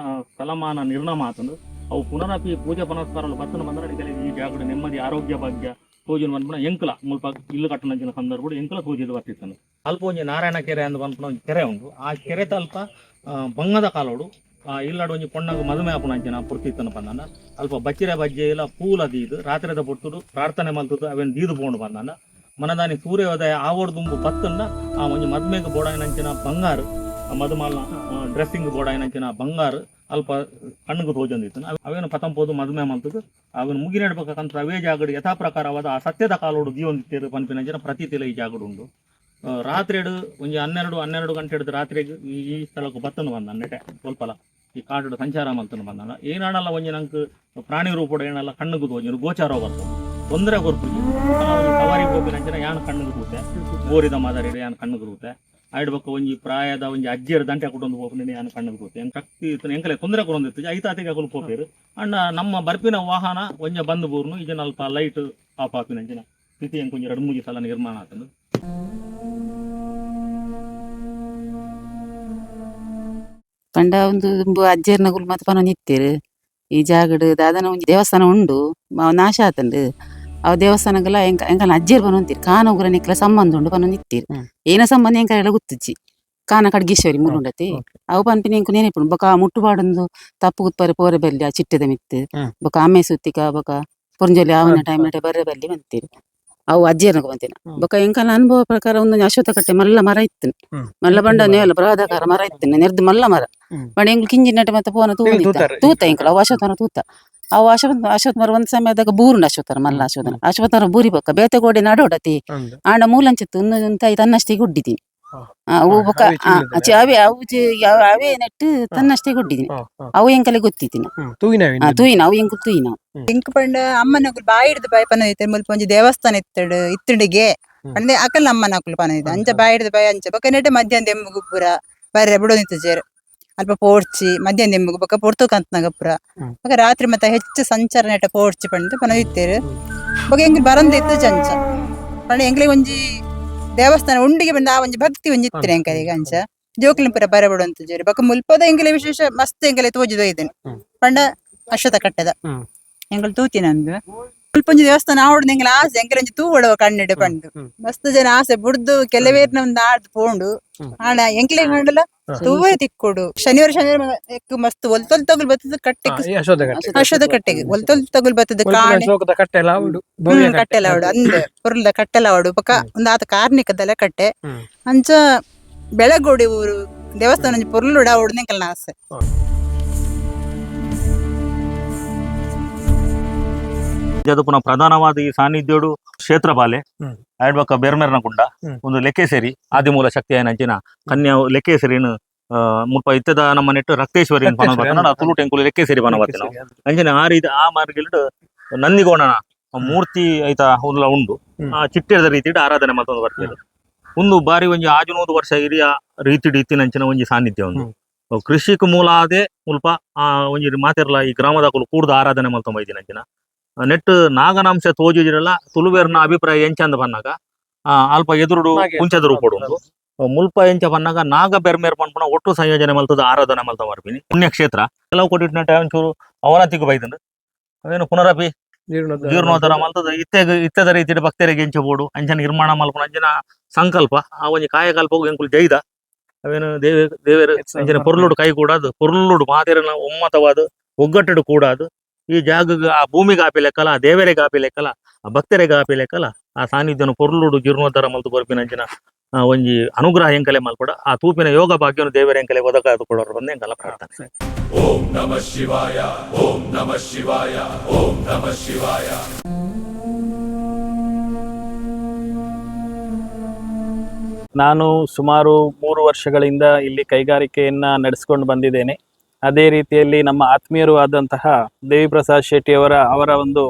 Speaker 3: ಸ್ಥಳಮಾನ ನಿರ್ಣಮ ಆತಂದು ಅವು ಪುನರಪಿ ಪೂಜೆ ಪುನಸ್ಕಾರಗಳು ಬತ್ತನ ಬಂದರೆ ಈ ಜಾಗದ ನೆಮ್ಮದಿ ಆರೋಗ್ಯ ಭಾಗ್ಯ ತೋಜಿನ ಬಂದ್ಬಿಡ ಎಂಕಲ ಮುಲ್ಪ ಇಲ್ಲು ಕಟ್ಟನಂಚಿನ ಸಂದರ್ಭ ಎಂಕಲ ತೋಜಿದು ಬರ್ತಿತ್ತಾನೆ ಅಲ್ಪ ಒಂಜಿ ನಾರಾಯಣ ಕೆರೆ ಅಂತ ಬಂದ್ಬಿಡ ಒಂದು ಕೆರೆ ಉಂಟು ಆ ಕೆರೆ ತಲ್ಪ ಬಂಗದ ಕಾಲೋಡು ಇಲ್ಲಾಡು ಒಂಜಿ ಪೊಣ್ಣಗ ಮದುವೆ ಆಪುನಂಚಿನ ಪುರ್ತಿತ್ತನ ಬಂದಾನ ಅಲ್ಪ ಬಚ್ಚಿರ ಬಜ್ಜೆ ಇಲ್ಲ ಪೂಲ ದೀದು ರಾತ್ರಿದ ಪುರ್ತುಡು ಪ್ರಾರ್ಥನೆ ಮಲ್ತುದು ಅವೇನು ದೀದು ಬೋಂಡು ಬಂದಾನ ಮನದಾನಿ ಸೂರ್ಯೋದಯ ಆವೋಡು ದುಂಬು ಪತ್ತನ್ನ ಆ ಒಂಜಿ ಮದ್ಮೆಗೆ ಬೋಡಾಯಿನಂಚಿನ ಬಂಗಾರು ಮದುಮಾಲ್ನ ಡ್ರೆಸ್ಸಿಂಗ್ ಬೋಡಾಯಿನಂಚಿನ ಬಂಗಾರು ಅಲ್ಪ ಕಣ್ಣಿಗೆ ತೋಜಂದಿತ್ತು ಅವೇನು ಪತಂಪೋದು ಮದುವೆ ಮಲ್ತದು ಅವನು ಮುಗಿ ನಡ್ಬೇಕಂತ ಅವೇ ಜಾಗಡು ಯಥಾ ಪ್ರಕಾರವಾದ ಆ ಸತ್ಯದ ಕಾಲೋಡು ಜೀವಂತಿರು ಪನ್ಪಿನಂಚಿನ ಪ್ರತೀತಿಲ ಈ ಜಾಗಡು ಉಂಡು ರಾತ್ರಿಡು ಒಂಜಿ 12 ಗಂಟೆ ಹಿಡಿದು ರಾತ್ರಿಗೆ ಈ ಸ್ಥಳಕ್ಕೆ ಬತ್ತನು ಬಂದ ನೆಟೆ ಸ್ವಲ್ಪಲ ಈ ಕಾಡು ಸಂಚಾರ ಮಲ್ತನು ಬಂದ ಏನಾಡಲ್ಲ ಒಂಜಿ ನಂಗೆ ಪ್ರಾಣಿ ರೂಪೋಡು ಏನಲ್ಲ ಕಣ್ಣಿಗೆ ತೋಜಿ ಗೋಚಾರ ಬರ್ತದೆ ತೊಂದರೆ ಕೊರ್ಪುಜಿ ಸವಾರಿ ಗೋಪಿನಂಚಿನ ಯಾನು ಕಣ್ಣಿಗೆ ತೂತೆ ಬೋರಿದ ಮಾದರಿ ಯಾನು ಕಣ್ಣಿಗೆ ತೂತೆ ಆಡ್ಬೇಕು ಒಂಜಿ ಪ್ರಾಯದ ಒಂಜಿ ಅಜ್ಜಿಯರ ದಂಟೆ ಕೊಟ್ಟೊಂದು ಹೋಗ್ತೀನಿ ನಾನು ಕಣ್ಣಿಗೆ ತೂತೆ ಶಕ್ತಿ ಇತ್ತು ಎಂಕಲೆ ತೊಂದರೆ ಕೊರೊಂದಿತ್ತು ಐತಾತಿಗೆ ಅಕಲು ಹೋಗ್ತೀರು ಅಣ್ಣ ನಮ್ಮ ಬರ್ಪಿನ ವಾಹನ ಒಂಜ ಬಂದು ಬೋರ್ನು ಇದನ್ನ ಅಲ್ಪ ಲೈಟ್ ಆಫ್ ಆಪಿನಂಚಿನ ಸ್ಥಿತಿ ಹೆಂಗೆ ಕೊಂಚ 2-3 ಸಲ ನಿರ್ಮಾಣ ಆಗ್ತದೆ
Speaker 6: ಪಂಡ ಒಂದು ಅಜ್ಜರ್ನಗುಲು ಮತ್ತೆ ಪನ ನಿತ್ತೇರು ಈ ಜಾಗಡ್ ದಾದನ ಒಂಜಿ ದೇವಸ್ಥಾನ ಉಂಡು ಅವ್ ನಾಶ ಆತಂಡು ಅವ್ ದೇವಸ್ಥಾನಗಲ ಎಂಕಲ್ನ ಅಜ್ಜೇರ್ ಪನೊಂತೀರು ಕಾನಗುರ ನಿಕ್ಲ ಸಂಬಂಧ ಉಂಡು ಪನೊಂದಿತ್ತೀರು ಏನ ಸಂಬಂಧ ಎಂಕಲೆಲ್ಲ ಗೊತ್ತಿಜ್ಜಿ ಕಾನ ಖಡ್ಗೇಶ್ವರಿ ಮುರುಂಡತಿ ಅವು ಪನ್ಪಿನ ಎಂಕು ನೆನಪುಂಡು ಬೊಕ ಮುಟ್ಟುಪಾಡೊಂದು ತಪ್ಪು ಗುತ್ಪರೆ ಪೋರೆ ಬಲ್ಲಿ ಆ ಚಿಟ್ಟದ ಮಿತ್ತು ಬೊಕ ಆಮೆ ಸುತ್ತಿಕ ಬೊಕ ಪೊರ್ಂಜೊಲಿ ಆವನ ಟೈಮ್ ನಟೆ ಬರ್ರೆ ಬಲ್ಲಿ ಬಂತೀರು ಅವು ಅಜ್ಜಿಯರ್ನಗ ಬಂತಿನ ಬೊಕ ಎಂಕಲ್ನ ಅನುಭವ ಪ್ರಕಾರ ಒಂದು ಅಶ್ವತ್ಥ ಕಟ್ಟೆ ಮಲ್ಲ ಮರ ಇತ್ತು ಮಲ್ಲ ಬಂಡ ನೇವಲ ಬೃಹದಾಕಾರ ಮರ ಇತ್ತು ನೆರ್ದು ಮಲ್ಲ ಮರ ಬಡ ಎಂಗ್ಲು ಕಿಂಜಿ ನಟೆ ಮತ್ತೆ ಪೋನ ತೂತ ಎಂಕಲ ಅವು ಅಶ್ವತ್ಥನ ತೂತ ಅವು ಅಶ್ವತ್ಥ ಮರ ಒಂದ್ ಸಮಯದಾಗ ಬೂರುಂಡ ಅಶ್ವತ್ಥರ ಮಲ್ಲ ಅಶ್ವತ್ಥರ ಬೂರಿ ಬೊಕ್ಕ ಬೇತೆಗೋಡೆ ನಡೋಡತಿ ಆಂಡ ಮೂಲಂಚಿತ್ತು ಉನ್ನೈ ತನ್ನಷ್ಟೇ ಗುಡ್ಡಿದೀನಿ ಅವು ಬೊಕ ಅವೇ ಅವೇ ನೆಟ್ಟು ತನ್ನಷ್ಟೇ ಗುಡ್ಡಿದೀನಿ ಅವು ಎಂಕಲೆ ಗೊತ್ತಿತ್ತಿನ ತೂಯಿನ ಅವು ಎಂಕು ತೂಯಿನ
Speaker 7: ಎಂಕ್ ಪಂಡ ಅಮ್ಮನಕುಲು ಬಾಯಿ ಹಿಡ್ದು ಬಾಯಿ ಪನ ಮುಲ್ಪ ಒಂಜಿ ದೇವಸ್ಥಾನ ಇತ್ತಡಿಗೆ ಅಂದ್ರೆ ಅಕಲ್ ಅಮ್ಮನಕುಲು ಪನ ಅಂಚ ಬಾಯಿ ಹಿಡ್ದು ಬಾಯಿ ಅಂಚ ಬೊಕ ನೆಟ್ಟೆ ಮಧ್ಯಾಹ್ನ ಎಂಬುಗು ಪೂರ ಬರ್ರೆ ಬಿಡೋ ನಿಂತಜೇರು ಅಲ್ಪ ಪೋಡ್ಚಿ ಮಧ್ಯಾಹ್ನ ಎಂಬುಗು ಬೊಕ ಪೊರ್ತು ಕಂತನಾಗ ಪೂರ ಬೊಕ ರಾತ್ರಿ ಮತ್ತೆ ಹೆಚ್ಚು ಸಂಚಾರ ನೆಟ್ಟ ಪೋಡ್ಚಿ ಪಂಡು ಪನ ಇತ್ತೇರು ಬೊಕ ಎಂಕ್ ಬರಂದಿತ್ತು ಚಂಚ ಪಂಡ ಎಂಕ್ಲೆ ಒಂಜಿ ದೇವಸ್ಥಾನ ಉಂಡಿಗೆ ಬಂದ ಆ ಒಂಜಿ ಭಕ್ತಿ ಒಂಜಿ ಇತ್ತಿನ ಎಂಕಲಿಗೆ ಅಂಚ ಜೋಕ್ಲಿನ ಪೂರ ಬರ ಬಿಡು ಅಂತ ಜೇರು ಬೊಕ ಮುಲ್ಪದ ಎಂಕಲೆ ವಿಶೇಷ ಮಸ್ತ್ ಎಂಕಲೆ ತೋಜಿದು ಒಯ್ದೇನೆ ಪಂಡ ಅಶ್ವತ್ಥ ಕಟ್ಟೆದ ಎಂಕಲ್ ತೂತಿನಂದು ಮುಲ್ಪೊಂಜಿ ದೇವಸ್ಥಾನ ಆವಡ್ದು ಎಂಕಲ ಆಸೆ ಎಂಕಲೆ ಒಂಜಿ ತೂ ಒಡವ ಕಣ್ಣಿಡು ಪಂಡು ಮಸ್ತ್ ಜನ ಆಸೆ ಬುಡ್ದು ಕೆಲವೇರ್ನ ಒಂದು ಆಡ್ದು ಪೋಂಡು ಆಣ ಎಂಕ್ಲೆ ಕಂಡಲ್ಲ ತೂವೇ ತಿಕ್ಕೊಡು ಶನಿವಾರ ಎಕ್ಕು ಮಸ್ತ್ ಒಲ್ತೊಲ್ ತಗುಲ್ ಬತ್ತದ ಕಟ್ಟೆಗೆ ಅಶ್ವತ್ಥ ಕಟ್ಟೆಗೆ ಒಲ್ತೊಲ್ ತಗುಲ್ ಬತ್ತದ ಕಾಣೆ ಕಟ್ಟೆಲ್ಲ ಆವಡು ಅಂದ್ ಪೊರ್ಲ್ದ ಕಟ್ಟೆಲ್ಲ ಆವಡು ಬೊಕ ಒಂದ್ ಆತ ಕಾರ್ಣಿಕದಲ್ಲ ಕಟ್ಟೆ ಅಂಚ ಬೆಳಗೋಡಿ ಊರು ದೇವಸ್ಥಾನ ಒಂಜಿ ಪೊರ್ಲುಡ ಆವಡು ಎಂಕಲ್ನ ಆಸೆ
Speaker 3: ಅದು ಪುನಃ ಪ್ರಧಾನವಾದ ಈ ಸಾನ್ನಿಧ್ಯೋಡು ಕ್ಷೇತ್ರಪಾಲೆ ಆಡ್ಬಕ್ಕ ಬೇರ್ಮೇರ್ನ ಕುಂಡ ಒಂದು ಲೆಕ್ಕೇಸರಿ ಆದಿಮೂಲ ಶಕ್ತಿ ನಂಚಿನ ಕನ್ಯಾ ಲೆಕ್ಕೇಸರಿನ ಮುಲ್ಪ ಇತ್ತದ ನಮ್ಮ ನೆಟ್ಟು ರಕ್ತೇಶ್ವರಿ ತುಳು ಟೆಂಕುಲು ಲೆಕ್ಕೇಸರಿ ಬನ ಬರ್ತೀನಿ ಅಂಚಿನ ಆ ರೀತಿ ಆ ಮಾರ್ಗಿಲ್ಡ್ ನಂದಿಗೋಣನ ಮೂರ್ತಿ ಐತ ಉಲ್ಲ ಉಂಡು ಆ ಚಿಟ್ಟೆದ ರೀತಿ ಆರಾಧನೆ ಮತ್ತೊಂದು ಬರ್ತದೆ ಒಂದು ಬಾರಿ ಒಂಜಿ 600 ವರ್ಷ ಹಿರಿಯ ರೀತಿಡ್ ಇತ್ತಿನಂಚಿನ ಒಂಜಿ ಸಾನ್ನಿಧ್ಯ ಒಂದು ಕೃಷಿಕ್ ಮೂಲ ಆದೇ ಮುಲ್ಪ ಆ ಒಂಜಿ ಮಾತಿರ್ಲ ಈ ಗ್ರಾಮದ ಕೂಡ್ದು ಆರಾಧನೆ ಮಲ್ತ ಬೈದಿನಂಚಿನ ನೆಟ್ ನಾಗನಾಂಶ ತೋಜುಜಿರಲ್ಲ ತುಳುವೇರ್ನ ಅಭಿಪ್ರಾಯ ಎಂಚಂದ ಬನ್ನಾಗ ಅಲ್ಪ ಎದುರುಡು ಕುಂಚದ ರೂಪಡು ಮುಲ್ಪ ಎಂಚ ಬನ್ನಾಗ ನಾಗ ಬೆರ್ಮೇರ್ ಪನ್ಪುನ ಒಟ್ಟು ಸಂಯೋಜನೆ ಮಲ್ತದ ಆರಾಧನೆ ಮಲ್ತ ಬರ್ಬಿನಿ ಪುಣ್ಯಕ್ಷೇತ್ರ ಕೆಲವು ಕೊಟ್ಟಿಟ್ಟ ಒಂಚೂರು ಅವನತಿಗೆ ಬೈದಂಡು ಅವೇನು ಪುನರಪಿ ಜೀರ್ಣೋದ್ಧಾರ ಮಲ್ತದ ಇತ್ತದ ರೀತಿ ಭಕ್ತರಿಗೆ ಎಂಚಬೋಡು ಅಂಚನ ನಿರ್ಮಾಣ ಮಲ್ಪನ ಅಂಚನ ಸಂಕಲ್ಪ ಆ ಒಂಜಿ ಕಾಯಕಲ್ಪವು ಎಂಕುಲು ಜೈದ ಅವೇನು ದೇವೇರು ಅಂಚನ ಪೊರ್ಲುಡು ಕೈ ಕೂಡದು ಪೊರ್ಲುಡು ಮಾತೆರನ ಒಮ್ಮತವಾದ ಒಗ್ಗಟ್ಟಡು ಕೂಡದು ಈ ಜಾಗ ಆ ಭೂಮಿಗೆ ಆಪಿ ಲೆಕ್ಕಲ ಆ ದೇವರಿಗೆ ಆಪಿ ಲೆಕ್ಕಲ ಆ ಭಕ್ತರಿಗೆ ಆಪಿ ಲೆಕ್ಕಲ ಆ ಸಾನ್ನಿಧ್ಯನು ಪೊರ್ಲುಡು ಜೀರ್ಣೋದ್ಧಾರ ಮಲ್ತು ಬರ್ಪಿನಂಚಿನ ಒಂಜಿ ಅನುಗ್ರಹ ಎಂಕಲೆ ಮಲ್ಪಡ ಆ ತೂಪಿನ ಯೋಗ ಭಾಗ್ಯನು ದೇವರ ಎಂಕಲೆ ಒದಗಾದುಕೊಳ್ಳೋರು ಬಂದು ಎಂಕಲ ಪ್ರಾರ್ಥನೆ. ನಾನು ಸುಮಾರು 3 ವರ್ಷಗಳಿಂದ ಇಲ್ಲಿ ಕೈಗಾರಿಕೆಯನ್ನ ನಡೆಸಿಕೊಂಡು ಬಂದಿದ್ದೇನೆ. ಅದೇ ರೀತಿಯಲ್ಲಿ ನಮ್ಮ ಆತ್ಮೀಯರು ಆದಂತಹ ದೇವಿಪ್ರಸಾದ್ ಶೆಟ್ಟಿ ಅವರ ಒಂದು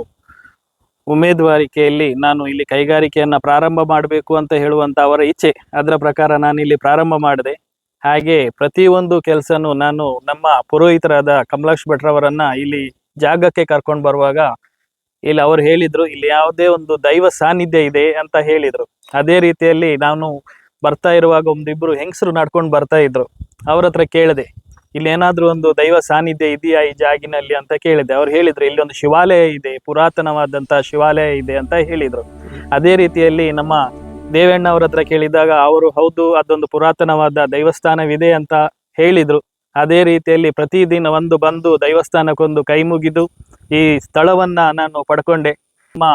Speaker 3: ಉಮೇದುವಾರಿಕೆಯಲ್ಲಿ ನಾನು ಇಲ್ಲಿ ಕೈಗಾರಿಕೆಯನ್ನ ಪ್ರಾರಂಭ ಮಾಡಬೇಕು ಅಂತ ಹೇಳುವಂತ ಅವರ ಇಚ್ಛೆ, ಅದರ ಪ್ರಕಾರ ನಾನು ಇಲ್ಲಿ ಪ್ರಾರಂಭ ಮಾಡಿದೆ. ಹಾಗೆ ಪ್ರತಿಯೊಂದು ಕೆಲಸನೂ ನಾನು ನಮ್ಮ ಪುರೋಹಿತರಾದ ಕಮಲಾಕ್ಷ ಭಟ್ರವರನ್ನ ಇಲ್ಲಿ ಜಾಗಕ್ಕೆ ಕರ್ಕೊಂಡು ಬರುವಾಗ ಇಲ್ಲಿ ಅವರು ಹೇಳಿದ್ರು, ಇಲ್ಲಿ ಯಾವುದೇ ಒಂದು ದೈವ ಸಾನ್ನಿಧ್ಯ ಇದೆ ಅಂತ ಹೇಳಿದ್ರು. ಅದೇ ರೀತಿಯಲ್ಲಿ ನಾನು ಬರ್ತಾ ಇರುವಾಗ ಒಂದಿಬ್ರು ಹೆಂಗಸರು ನಡ್ಕೊಂಡು ಬರ್ತಾ ಇದ್ರು. ಅವ್ರ ಹತ್ರ ಕೇಳಿದೆ, ಇಲ್ಲಿ ಏನಾದ್ರೂ ಒಂದು ದೈವ ಸಾನ್ನಿಧ್ಯ ಇದೆಯಾ ಈ ಜಾಗಿನಲ್ಲಿ ಅಂತ ಕೇಳಿದೆ. ಅವ್ರು ಹೇಳಿದ್ರು, ಇಲ್ಲಿ ಒಂದು ಶಿವಾಲಯ ಇದೆ, ಪುರಾತನವಾದಂತಹ ಶಿವಾಲಯ ಇದೆ ಅಂತ ಹೇಳಿದ್ರು. ಅದೇ ರೀತಿಯಲ್ಲಿ ನಮ್ಮ ದೇವಣ್ಣ ಅವ್ರ ಹತ್ರ ಕೇಳಿದಾಗ ಅವರು ಹೌದು, ಅದೊಂದು ಪುರಾತನವಾದ ದೇವಸ್ಥಾನವಿದೆ ಅಂತ ಹೇಳಿದ್ರು. ಅದೇ ರೀತಿಯಲ್ಲಿ ಪ್ರತಿದಿನ ಬಂದು ದೇವಸ್ಥಾನಕ್ಕೊಂದು ಕೈ ಮುಗಿದು ಈ ಸ್ಥಳವನ್ನ ನಾನು ಪಡ್ಕೊಂಡೆ. ನಮ್ಮ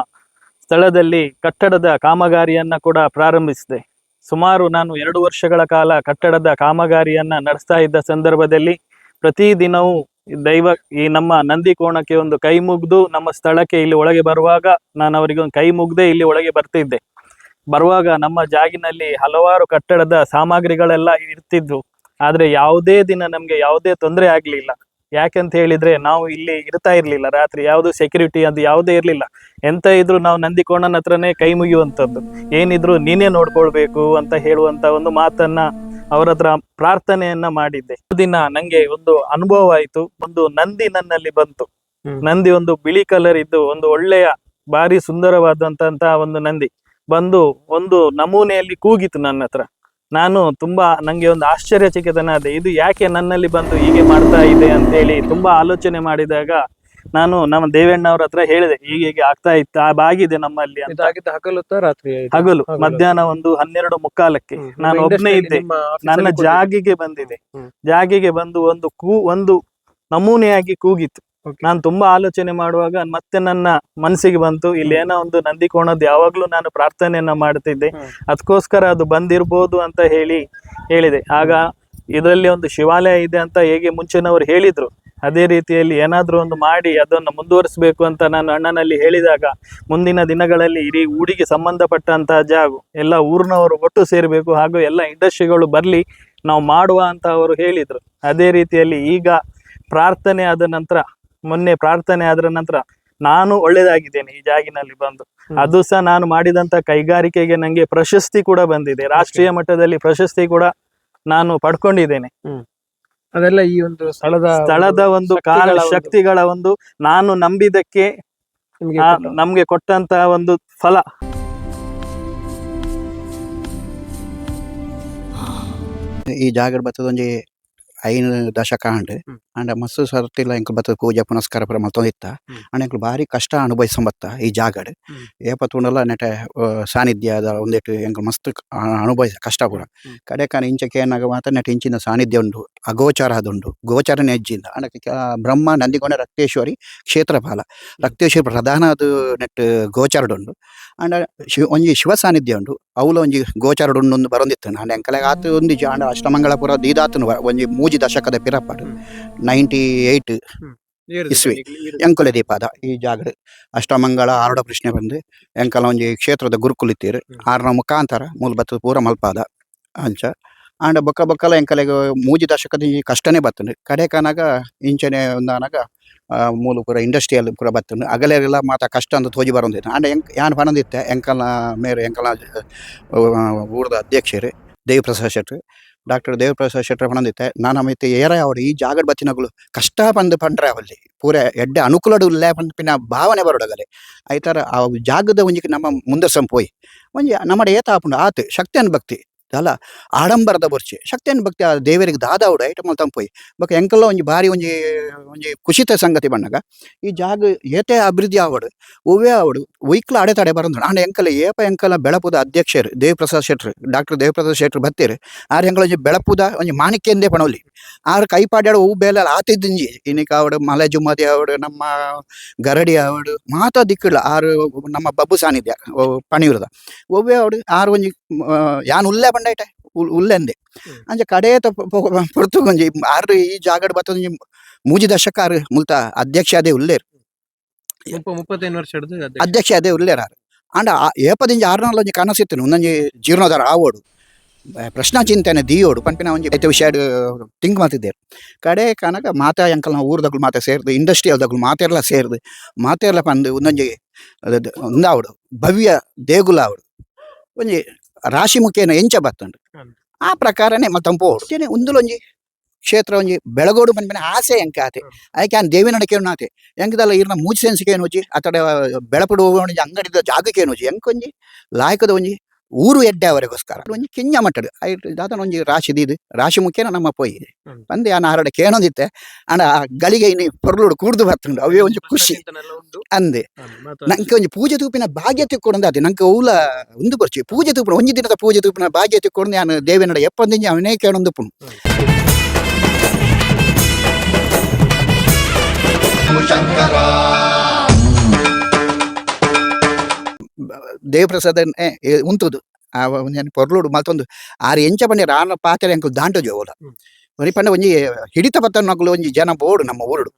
Speaker 3: ಸ್ಥಳದಲ್ಲಿ ಕಟ್ಟಡದ ಕಾಮಗಾರಿಯನ್ನ ಕೂಡ ಪ್ರಾರಂಭಿಸಿದೆ. ಸುಮಾರು ನಾನು 2 ವರ್ಷಗಳ ಕಾಲ ಕಟ್ಟಡದ ಕಾಮಗಾರಿಯನ್ನ ನಡೆಸ್ತಾ ಇದ್ದ ಸಂದರ್ಭದಲ್ಲಿ ಪ್ರತಿದಿನವೂ ಈ ನಮ್ಮ ನಂದಿ ಕೋಣಕ್ಕೆ ಒಂದು ಕೈ ಮುಗ್ದು ನಮ್ಮ ಸ್ಥಳಕ್ಕೆ ಇಲ್ಲಿ ಒಳಗೆ ಬರುವಾಗ ನಾನು ಅವರಿಗೆ ಒಂದು ಕೈ ಮುಗ್ದೆ ಇಲ್ಲಿ ಒಳಗೆ ಬರ್ತಿದ್ದೆ. ಬರುವಾಗ ನಮ್ಮ ಜಾಗಿನಲ್ಲಿ ಹಲವಾರು ಕಟ್ಟಡದ ಸಾಮಗ್ರಿಗಳೆಲ್ಲ ಇರ್ತಿದ್ವು. ಆದ್ರೆ ಯಾವುದೇ ದಿನ ನಮ್ಗೆ ಯಾವುದೇ ತೊಂದರೆ ಆಗ್ಲಿಲ್ಲ. ಯಾಕಂತ ಹೇಳಿದ್ರೆ ನಾವು ಇಲ್ಲಿ ಇರ್ತಾ ಇರ್ಲಿಲ್ಲ, ರಾತ್ರಿ ಯಾವುದು ಸೆಕ್ಯೂರಿಟಿ ಅದು ಯಾವುದೇ ಇರ್ಲಿಲ್ಲ. ಎಂತ ಇದ್ರು ನಾವು ನಂದಿಕೋಣನ ಹತ್ರನೇ ಕೈ ಮುಗಿಯುವಂಥದ್ದು, ಏನಿದ್ರು ನೀನೇ ನೋಡ್ಕೊಳ್ಬೇಕು ಅಂತ ಹೇಳುವಂತ ಒಂದು ಮಾತನ್ನ ಅವರ ಹತ್ರ ಪ್ರಾರ್ಥನೆಯನ್ನ ಮಾಡಿದ್ದೆ. ದಿನ ನಂಗೆ ಒಂದು ಅನುಭವ ಆಯ್ತು. ಒಂದು ನಂದಿ ನನ್ನಲ್ಲಿ ಬಂತು. ನಂದಿ ಒಂದು ಬಿಳಿ ಕಲರ್ ಇದ್ದು ಒಂದು ಒಳ್ಳೆಯ ಭಾರಿ ಸುಂದರವಾದಂತ ಒಂದು ನಂದಿ ಬಂದು ಒಂದು ನಮೂನೆಯಲ್ಲಿ ಕೂಗಿತು ನನ್ನ ಹತ್ರ. ನಾನು ನಂಗೆ ಒಂದು ಆಶ್ಚರ್ಯಚಕಿತನಾದೆ, ಇದು ಯಾಕೆ ನನ್ನಲ್ಲಿ ಬಂದು ಹೀಗೆ ಮಾಡ್ತಾ ಇದೆ ಅಂತೇಳಿ ತುಂಬಾ ಆಲೋಚನೆ ಮಾಡಿದಾಗ ನಾನು ನಮ್ಮ ದೇವಣ್ಣ ಅವ್ರ ಹತ್ರ ಹೇಳಿದೆ, ಹೀಗೆ ಆಗ್ತಾ ಇತ್ತು, ಆಗಿದೆ ನಮ್ಮಲ್ಲಿ ಅಂತ. ಹಗಲು ಮಧ್ಯಾಹ್ನ ಒಂದು 12:45 ನಾನು ಒಬ್ಬನೇ ಇದ್ದೆ. ನನ್ನ ಜಾಗಿಗೆ ಬಂದಿದೆ. ಜಾಗಿಗೆ ಬಂದು ಒಂದು ನಮೂನೆಯಾಗಿ ಕೂಗಿತ್ತು. ನಾನು ತುಂಬಾ ಆಲೋಚನೆ ಮಾಡುವಾಗ ಮತ್ತೆ ನನ್ನ ಮನಸ್ಸಿಗೆ ಬಂತು, ಇಲ್ಲಿ ಏನೋ ಒಂದು ನಂದಿ ಕೋಣದ್ದು ಯಾವಾಗ್ಲೂ ನಾನು ಪ್ರಾರ್ಥನೆಯನ್ನ ಮಾಡ್ತಿದ್ದೆ, ಅದಕ್ಕೋಸ್ಕರ ಅದು ಬಂದಿರ್ಬೋದು ಅಂತ ಹೇಳಿದೆ. ಆಗ ಇದರಲ್ಲಿ ಒಂದು ಶಿವಾಲಯ ಇದೆ ಅಂತ ಹೇಗೆ ಮುಂಚಿನವರು ಹೇಳಿದ್ರು, ಅದೇ ರೀತಿಯಲ್ಲಿ ಏನಾದ್ರೂ ಒಂದು ಮಾಡಿ ಅದನ್ನು ಮುಂದುವರಿಸಬೇಕು ಅಂತ ನಾನು ಅಣ್ಣನಲ್ಲಿ ಹೇಳಿದಾಗ, ಮುಂದಿನ ದಿನಗಳಲ್ಲಿ ಇಡೀ ಊರಿಗೆ ಸಂಬಂಧಪಟ್ಟಂತಹ ಜಾಗ ಎಲ್ಲ ಊರಿನವರು ಒಟ್ಟು ಸೇರಬೇಕು, ಹಾಗೂ ಎಲ್ಲ ಇಂಡಸ್ಟ್ರಿಗಳು ಬರ್ಲಿ, ನಾವು ಮಾಡುವ ಅಂತ ಅವರು ಹೇಳಿದ್ರು. ಅದೇ ರೀತಿಯಲ್ಲಿ ಈಗ ಮೊನ್ನೆ ಪ್ರಾರ್ಥನೆ ಆದ ನಂತರ ನಾನು ಒಳ್ಳೇದಾಗಿದ್ದೇನೆ ಈ ಜಾಗಿನಲ್ಲಿ ಬಂದು. ಅದು ಸಹ ನಾನು ಮಾಡಿದಂತ ಕೈಗಾರಿಕೆಗೆ ನಂಗೆ ಪ್ರಶಸ್ತಿ ಕೂಡ ಬಂದಿದೆ, ರಾಷ್ಟ್ರೀಯ ಮಟ್ಟದಲ್ಲಿ ಪ್ರಶಸ್ತಿ ಕೂಡ ನಾನು ಪಡ್ಕೊಂಡಿದ್ದೇನೆ.
Speaker 4: ಅದೆಲ್ಲ ಈ ಒಂದು
Speaker 3: ಸ್ಥಳದ ಒಂದು ಕಾರಣ, ಶಕ್ತಿಗಳ ಒಂದು ನಾನು ನಂಬಿದಕ್ಕೆ ನಮ್ಗೆ ಕೊಟ್ಟಂತ ಒಂದು ಫಲ.
Speaker 5: ಈ ಜಾಗ ಬತ್ತದ ಒಂಜಿ 5 ದಶಕ ಅಂಡ್ ಮಸ್ತ್ ಸರ್ತಿಲ್ಲ ಎಂಕ್ ಬತ್ತದ ಪೂಜೆ ಪುನಸ್ಕಾರ ಪೂರ ಮಲ್ತೊಂದಿತ್ತ. ಅಂಡ್ ಎಂಕ್ ಬಾರಿ ಕಷ್ಟ ಅನುಭವಿಸಂಬತ್ತ ಈ ಜಾಗಡ್ ಏಪತ್ತುಂಡಲ ನೆಟೆ ಸಾನ್ನಿಧ್ಯ ಒಂದೇಟು ಎಂಕ್ ಮಸ್ತ್ ಅನುಭವಿಸ ಕಷ್ಟ ಪೂರ. ಕಡೆಕಾನ ಇಂಚಕ್ಕೆ ಏನಾಗ ಮಾತ್ರ ನೆಟ್ ಇಂಚಿನ ಸಾನ್ನಿಧ್ಯ ಉಂಡು, ಅಗೋಚಾರ ಅದುಂಡು, ಗೋಚಾರನೆ ಹೆಜ್ಜಿಂದ ಅಂಡ್ ಬ್ರಹ್ಮ ನಂದಿಕೋಣ ರಕ್ತೇಶ್ವರಿ ಕ್ಷೇತ್ರಪಾಲ ರಕ್ತೇಶ್ವರಿ ಪ್ರಧಾನ ಅದು ನೆಟ್ ಗೋಚಾರಡುಂಡು. ಅಂಡ್ ಒಂಜಿ ಶಿವ ಸಾನ್ನಿಧ್ಯ ಉಂಡು, ಅವಳು ಒಂಜಿ ಗೋಚಾರಡುಂಡು ಬರೊಂದಿತ್ತು. ಅಂಡ್ ಎಂಕಲೆಗೆ ಆತು ಒಂದಿ ಅಂಡ ಅಷ್ಟಮಂಗಳಪುರ ದೀದಾತನು ಒಂಜಿ 3 ದಶಕದ ಪಿರಪಾಡು 98 ಇಸ್ವಿ ಎಂಕುಲೆ ದೀಪಾದ ಈ ಜಾಗಡ್ ಅಷ್ಟಮಂಗಳ ಆರುಡ ಪ್ರಶ್ನೆ ಬಂದು ಎಂಕಲ ಒಂಜಿ ಕ್ಷೇತ್ರದ ಗುರುಕುಲಿತ್ತೀರು ಆರ್ನ ಮುಖಾಂತರ ಮೂಲ ಬತ್ತದ ಪೂರ ಮಲ್ಪಾದ ಅಂಚ. ಅಂಡ ಬೊಕ್ಕಲ ಎಂಕಲೆಗೆ 3 ದಶಕದ ಕಷ್ಟನೇ ಬತ್ತುಂಡು. ಕಡೆಕನಾಗ ಇಂಚನೆ ಒಂದಾನಾಗ ಮೂಲ ಪೂರ ಇಂಡಸ್ಟ್ರಿಯಲ್ ಪೂರ ಬತ್ತುಂಡು. ಅಗಲೆಲ್ಲ ಮಾತ ಕಷ್ಟ ಅಂತ ತೋಜಿ ಬರೋದಿತ್ತು. ಅಂಡ ಯಾನ್ ಪನದಿತ್ತೆ ಎಂಕಲ್ನ ಮೇರೆ ಎಂಕಲ್ನ ಊರದ ಅಧ್ಯಕ್ಷರು ದೇವಿಪ್ರಸಾದ್ ಶೆಟ್ಟಿ, ಡಾಕ್ಟರ್ ದೇವಿಪ್ರಸಾದ್ ಶೆಟ್ಟಿ ಪನದಿತ್ತೆ. ನಾನು ಮಿತ್ತೆ ಏರ ಅವಡು ಈ ಜಾಗಡ್ ಬತ್ತಿನಗಳು ಕಷ್ಟ ಪಂಡ್ರೆ ಅವಲ್ಲಿ ಪೂರ ಎಡ್ಡೆ ಅನುಕೂಲಡು ಇಲ್ಲ ಪಂಪಿನ ಭಾವನೆ ಬರೋಡಗಲೆ ಐತರ ಆ ಜಾಗದ ಒಂಜಿಗೆ ನಮ್ಮ ಮುಂದೆ ಸಂಪೋಯಿ ಒಂಜಿ ನಮ್ಮಡ ಏತ ಆಪುಂಡು ಆತು ಶಕ್ತಿ ಅನ್ಭಕ್ತಿ ಅಲ್ಲ ಆಡಂಬರದ ಬರ್ಚಿ ಶಕ್ತಿ ಅನ್ಭಕ್ತಿ ಆ ದೇವರಿಗೆ ದಾದಾವುಡು ಐಟಮಲ್ ತಂಪೋಯಿ ಬೊಕ ಎಂಕಲ್ಲ ಒಂಜಿ ಬಾರಿ ಒಂಜಿ ಖುಷಿತ ಸಂಗತಿ ಬಣ್ಣಗ ಈ ಜಾಗ ಏತೆ ಅಭಿವೃದ್ಧಿ ಆವಡು ಒವ್ವೇ ಆವಡು ಒಯ್ಕ್ಲ ಅಡೆತಡೆ ಬರೋದು. ಆಂಡ ಎಂಕಲ ಎಂಕಲ ಬೆಳಪುದ ಅಧ್ಯಕ್ಷರು ದೇವಿಪ್ರಸಾದ್ ಶೆಟ್ಟಿ ಡಾಕ್ಟರ್ ದೇವಿಪ್ರಸಾದ್ ಶೆಟ್ಟಿ ಬತ್ತೀರು ಆರು ಎಂಕಲ ಒಂಜಿ ಬೆಳಪುದ ಒಂಜಿ ಮಾಣಿಕ್ಯಂದೇ ಪಣೋಲಿ ಆರು ಕೈಪಾಡ್ಯಾಡು ಹೂ ಬೇಲೆ ಆತಿದ್ದಿಂಜಿ ಇನ್ನಿಕ ಆವಡು ಮಲೆ ಜುಮ್ಮದಿ ಆವಡು ನಮ್ಮ ಗರಡಿ ಆವಡು ಮಾತಾ ದಿಕ್ಕುಳ ಆರು ನಮ್ಮ ಬಬ್ಬು ಸಾನ್ನಿಧ್ಯ ಪಣಿಯುರದ ಒವ್ವೇ ಆವಡು ಆರು ಒಂಜಿ ಯಾನ್ ಉಲ್ಲೆ ಪಂಡೈಟೆ ಉಲ್ಲೆಂದೆ ಅಂಚ ಕಡೆತ ಪೊರ್ತು ಒಂಜಿ ಆರು ಈ ಜಾಗಡ್ ಬತ್ತೊಂಜಿ ಮೂಜಿ ದಶಕಾರು ಮುಲ್ತ ಅಧ್ಯಕ್ಷ ಅದೇ ಉಲ್ಲೇರು
Speaker 4: 35 ವರ್ಷ ಹಿಡ್ದು
Speaker 5: ಅಧ್ಯಕ್ಷ ಅದೇ ಉಲ್ಲೇರಾರು ಅಂಡ ಏಪದಿಂಜಿ ಆರ್ನಾಲ್ ಒಂಜಿ ಕನಸಿತ್ತು ಒಂದೊಂಜಿ ಜೀರ್ಣೋದ್ಧಾರ ಆವೋಡು ಪ್ರಶ್ನಾ ಚಿಂತನೆ ದಿಯೋಡು ಪಂಪಿನ ಒಂಜಿ ಐತೆ ವಿಷಯ ತಿಂಕ್ ಮಾತಿದ್ದೇರು ಕಡೆ ಕನಕ ಮಾತಾ ಎಂಕಲ್ನ ಊರ್ದಗಳು ಮಾತಾ ಸೇರ್ದು ಇಂಡಸ್ಟ್ರಿಯಲ್ದಗಳು ಮಾತೆರ್ಲ ಸೇರ್ದು ಮಾತೆರ್ಲ ಪಂದು ಒಂದೊಂಜಿ ಒಂದಾವಡು ಭವ್ಯ ದೇಗುಲ ಆವಡು ಒಂಜಿ ರಾಶಿ ಮುಖೇನ ಎಂಚ ಬತ್ತುಂಡು ಆ ಪ್ರಕಾರನೇ ಮತ್ತಂಪೋಡು ಉಂದುಲೊಂಜಿ ಕ್ಷೇತ್ರ ಒಂಜಿ ಬೆಳಗೋಡು ಪನ್ಪಿನ ಆಸೆ ಎಂಕ ಆತೆ ಅದಕ್ಕೆ ಆನ್ ದೇವಿನಡ ಕೇಣಾತೆ ಎಂಕದಲ್ಲ ಇರ್ನ ಮೂಜಿ ಸೆನ್ಸ್ಗೇನೋಜಿ ಅತಡ ಬೆಳಪಡು ಒಂಜಿ ಅಂಗಡಿದ ಜಾಗಕ್ಕೇನೋಜಿ ಎಂಕೊಂಜಿ ಲಾಯಕದ ಒಂಜಿ ಊರು ಎಡ್ಡೆ ಅವರಿಗೋಸ್ಕರ ಒಂಜಿ ಕಿಂಜ ಮಟ್ಟಡು ಐಟ್ ದಾತನ ಒಂಜಿ ರಾಶಿ ದೀದು ರಾಶಿ ಮುಖೇನ ನಮ್ಮ ಪೋಯಿ ಬಂದು ಯಾನ ಆರಡೆ ಕೇಣೊಂದಿತ್ತೆ ಅಂಡ ಆ ಗಳಿಗೆ ಇನಿ ಪೊರ್ಲುಡು ಕೂಡ್ದು ಬರ್ತುಂಡು ಅವೇ ಒಂಜಿ ಖುಷಿ ಅಂದೆ ನಂಗೆ ಒಂಜಿ ಪೂಜೆ ತೂಪಿನ ಭಾಗ್ಯ ತಿಕ್ಕೊಡು ಅದೇ ನಂಗೆ ಔಲ ಒಂದು ಬರ್ಚಿ ಪೂಜೆ ತೂಪಿನ ಒಂಜಿ ದಿನದ ಪೂಜೆ ತೂಪಿನ ಭಾಗ್ಯ ತಿಕ್ಕೊಂಡು ನಾನು ದೇವಿನಡ ಎಪ್ಪಂದಿಂಜಿ ಅವನೇ ಕೇಳೊಂದುಪ್ಪುನು ದೇವಪ್ರಸಾದ ಉಂತುದು ಆ ಒಂಜಿ ಪೊರ್ಲುಡು ಮಲ್ತೊಂದು ಆರು ಎಂಚ ಪಂಡೆ ರಾನ ಪಾತ್ರೆ ಅಂಕಲ್ ದಾಂಟು ಜೋಲ ಒರಿ ಪಂಡ ಒಂಜಿ ಹಿಡಿತ ಪತ್ತನ ನಕಲು ಒಂಜಿ ಜನ ಬೋಡು ನಮ್ಮ ಊರುಡು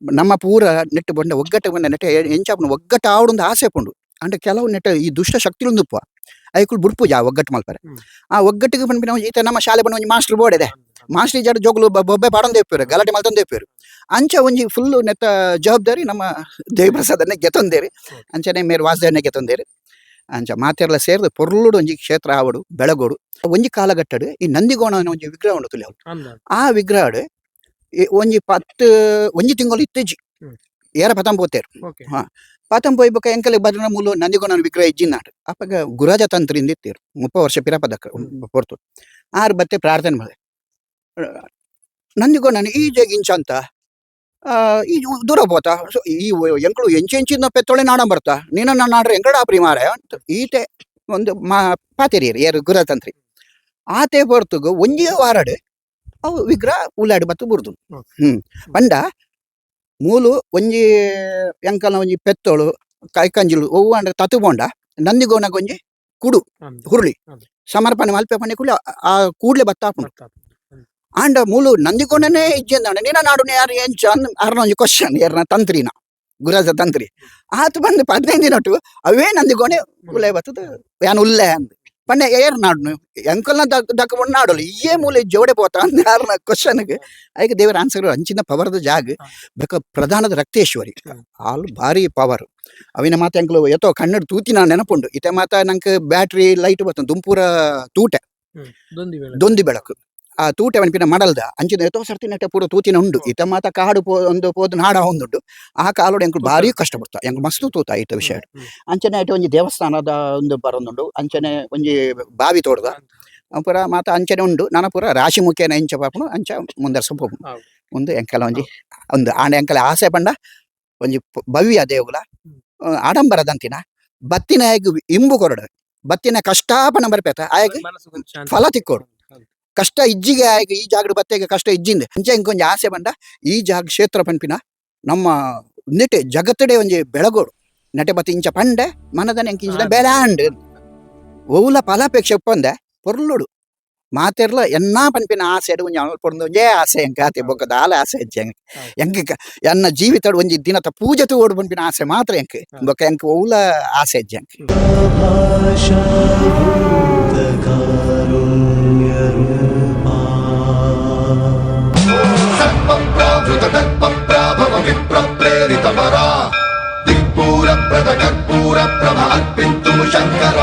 Speaker 5: ನಮ್ಮ ಪೂರ ನೆಟ್ಟು ಬಂಡ ಒಗ್ಗಟ್ಟು ಬಂದ ನೆಟ್ಟೆ ಎಂಚಾಪನ ಒಗ್ಗಟ್ಟು ಆವಡು ಆಸೆ ಪುಂಡು ಅಂದ್ರೆ ಕೆಲವು ನೆಟ್ಟ ಈ ದುಷ್ಟ ಶಕ್ತಿಲೊಂದುಪ್ಪ ಐಕುಲ್ ಬುಡ್ಪುಜ ಆ ಒಗ್ಗಟ್ಟು ಮಲ್ಪರೆ ಆ ಒಗ್ಗಟ್ಟಿಗೆ ಬಂದ್ಬಿನ ಈತ ನಮ್ಮ ಶಾಲೆ ಬಂದ ಒಂಜಿ ಮಾಸ್ಟರ್ ಬೋರ್ಡ್ ಇದೆ ಮಾಸ್ಟರ್ ಜಾಡ ಜೋಗ್ಲು ಬೊಬ್ಬೆ ಪಾಡೊಂದು ತೆಪ್ಪೇರು ಗಲಾಟೆ ಮಲ್ತೊಂದು ತೆಪ್ಪೇರು ಅಂಚ ಒಂಜಿ ಫುಲ್ಲು ನೆತ್ತ ಜವಾಬ್ದಾರಿ ನಮ್ಮ ದೇವಪ್ರಸಾದನ್ನೇ ಗೆತ್ತೊಂದೇರಿ ಅಂಚನೆ ಮೇರು ವಾಸದನ್ನೇ ಗೆತ್ತೊಂದೇರಿ ಅಂಚ ಮಾತೆರ್ಲ ಸೇರ್ದು ಪೊರ್ಲುಡು ಒಂಜಿ ಕ್ಷೇತ್ರ ಆವಡು ಬೆಳಗೋಡು ಒಂಜಿ ಕಾಲಘಟ್ಟಡು ಈ ನಂದಿಗೋಣ ಅನ್ನೋ ಒಂಜಿ ವಿಗ್ರಹ ಉಂಡು ತುಲಿ ಆ ವಿಗ್ರಹಡು ಒಂಜಿ 10 ಒಂಜಿ ತಿಂಗಳು ಇತ್ತೆಜ್ಜಿ ಏರ ಪತಂ ಪೋತೇರು ಹಾ ಪತಂ ಪೋಯ್ಬಕ ಎಂಕಲೆ ಬದನ ಮೂಲು ನಂದಿಗೋಣ ವಿಗ್ರಹ ಇಜ್ಜಿನಾಡು ಅಪ್ಪಗ ಗುರಾಜ ತಂತ್ರಿಂದ ಇತ್ತೇರು 30 ವರ್ಷ ಪಿರಪದಕ್ಕ ಪೊರ್ತು ಆರು ಬತ್ತೆ ಪ್ರಾರ್ಥನೆ ಮಾಡಿ ನಂದಿಗೋಣ ಈ ಜಗಿಂಚ ಅಂತ ಈ ದೂರ ಪೋತ ಈ ಎಂಕಳು ಎಂಚಿನ ಪೆತ್ತೊಳೆ ನಾಡ ಬರ್ತಾ ನೀನ ನಾಡ್ರೆ ಎಂಕಡ ಪ್ರಿಮಾರ ಅಂತ ಈತೆ ಒಂದು ಪಾತೆರಿಯರು ಯಾರು ಗುರತಂತ್ರಿ ಆತೆ ಹೊರ್ತುಗು ಒಂಜೇ ವಾರಡು ಅವು ವಿಗ್ರಹ ಉಳ್ಳಾಡಿ ಬತ್ತು ಬುರ್ದು ಪಂಡ ಮೂಲು ಒಂಜಿ ಎಂಕಲ್ನ ಒಂಜಿ ಪೆತ್ತೋಳು ಕೈಕಂಜಿಲು ಒವ್ವು ಅಂಡ ತತು ಬೋಂಡ ನಂದಿಗೋಣಗ ಒಂಜಿ ಕುಡು ಹುರುಳಿ ಸಮರ್ಪಣೆ ಮಲ್ಪೆ ಪಂಡೆ ಕೂಡಲೇ ಆ ಕೂಡ್ಲೆ ಬತ್ತಾಪುಂಡು ಆಂಡ ಮೂಲು ನಂದಿಕೊಂಡನೇ ಇಜ್ಜೆಂದಾಂಡ ನೀನ ನಾಡು ಯಾರು ಎಂಚ ಅರ್ನ ಒಂಜಿ ಕ್ವಶನ್ ಯಾರನ ತಂತ್ರಿನ ಗುರಾಜ ತಂತ್ರಿ ಆತು ಬಂದು 15 ದಿನಟ್ಟು ಅವೇ ನಂದಿಗೋಣೆ ಉಲ್ಲೆ ಬತ್ತದ ಯಾನ್ ಉಲ್ಲೆ ಅಂದ್ ಪಂಡೆ ಏರ್ ನಾಡು ಎಂಕಲ್ನ ದಕ್ಕ ನಾಡೋಲ್ಲ ಈಯೇ ಮೂಲೆ ಜೋಡೆ ಪೋತ ಅಂದ್ ಯಾರನ ಕ್ವಶನ್ಗೆ ಅದಕ್ಕೆ ದೇವರ ಆನ್ಸರ್ ಅಂಚಿನ ಪವರ್ದ ಜಾಗ ಬೇಕ ಪ್ರಧಾನದ ರಕ್ತೇಶ್ವರಿ ಆಲ್ ಭಾರಿ ಪವರ್ ಅವಿನ ಮಾತ ಎಂಕಲು ಎತ್ತೋ ಕನ್ನಡ ತೂತಿನ ನೆನಪುಂಡು ಇತೆ ಮಾತ ನಂಗೆ ಬ್ಯಾಟ್ರಿ ಲೈಟ್ ಬರ್ತದೆ ದುಂಪೂರ ತೂಟೆ ದೊಂದಿ ಬೆಳಕು ಆ ತೂಟೆ ಪನ್ಪಿನ ಮಡಲ್ದ ಅಂಚಿನ ಎತ್ತೋ ಸರ್ತಿ ನೆಟ್ಟೆ ಪೂರ ತೂತಿನ ಉಂಡು ಇತ ಮಾತ ಕಾಡು ಒಂದು ಪೋದು ನಾಡ ಹೊಂದುಂಡು ಆ ಕಾಲೋಡು ಎಂಕಲು ಭಾರಿ ಕಷ್ಟ ಬರ್ತಾ ಎಂಕಲು ಮಸ್ತು ತೂತ ಐತ ವಿಷಯ ಅಂಚನೆ ಐಟೆ ಒಂಜಿ ದೇವಸ್ಥಾನದ ಒಂದು ಬರೊಂದುಂಡು ಅಂಚನೆ ಒಂಜಿ ಬಾವಿ ತೋಡ್ದ ಪೂರ ಮಾತ ಅಂಚನೆ ಉಂಡು ನಾನು ಪೂರ ರಾಶಿ ಮುಖೇನ ಎಂಚ ಪಾಪುನು ಅಂಚ ಮುಂದರ್ಸ ಹೋಗು ಒಂದು ಎಂಕಲ ಒಂಜಿ ಒಂದು ಆಂಡ ಎಂಕಲ ಆಸೆ ಪಂಡ ಒಂಜಿ ಭವ್ಯ ದೇವುಲ ಆಡಂಬರದಂತಿನ ಬತ್ತಿನ ಇಂಬು ಕೊರಡು ಬತ್ತಿನ ಕಷ್ಟಾಪನ ಬರ್ಪೇತ ಆಯ್ಕೆ ಫಲ ತಿಕ್ಕೋಡು ಕಷ್ಟ ಇಜ್ಜಿಗೆ ಆಯ್ಕೆ ಈ ಜಾಗದ ಬತ್ತೆಗೆ ಕಷ್ಟ ಇಜ್ಜಿಂದೆ ಅಂಚೆ ಇಂಕೊಂಜಿ ಆಸೆ ಬಂಡ ಈ ಜಾಗ ಕ್ಷೇತ್ರ ಪನ್ಪಿನ ನಮ್ಮ ನೆಟೆ ಜಗತ್ತಡೆ ಒಂಜಿ ಬೆಳಗೋಡು ನೆಟೆ ಬತ್ತ ಇಂಚ ಪಂಡೆ ಮನದನೆ ಎಂಕಿಂಚಿದ ಬೆಲಾಂಡ್ ಒವುಲ ಫಲಾಪೇಕ್ಷೆ ಪಂದೆ ಪೊರ್ಲುಡು ಮಾತೆರ್ಲ ಎನ್ನಾ ಪನ್ಪಿನ ಆಸೆ ಒಂಜಿ ಪೊರ್ದು ಒಂಜೇ ಆಸೆ ಎಂಕ ಆತೆ ಬೊಕ್ಕದ ಆಲ ಆಸೆ ಹೆಜ್ಜೆ ಎಂಕ ಎನ್ನ ಜೀವಿತ ಒಂಜಿ ದಿನದ ಪೂಜೆ ತೋಡು ಪನ್ಪಿನ ಆಸೆ ಮಾತ್ರ ಎಂಕ ಬೊಕ್ಕ ಎಂಕ ಒವುಲ ಆಸೆ ಹೆಜ್ಜೆ
Speaker 8: ದಿಕ್ಪೂರ ಪ್ರಭ ಕರ್ಪೂರ ಪ್ರಭ ಅರ್ಪಿತ್ತು ಶಂಕರ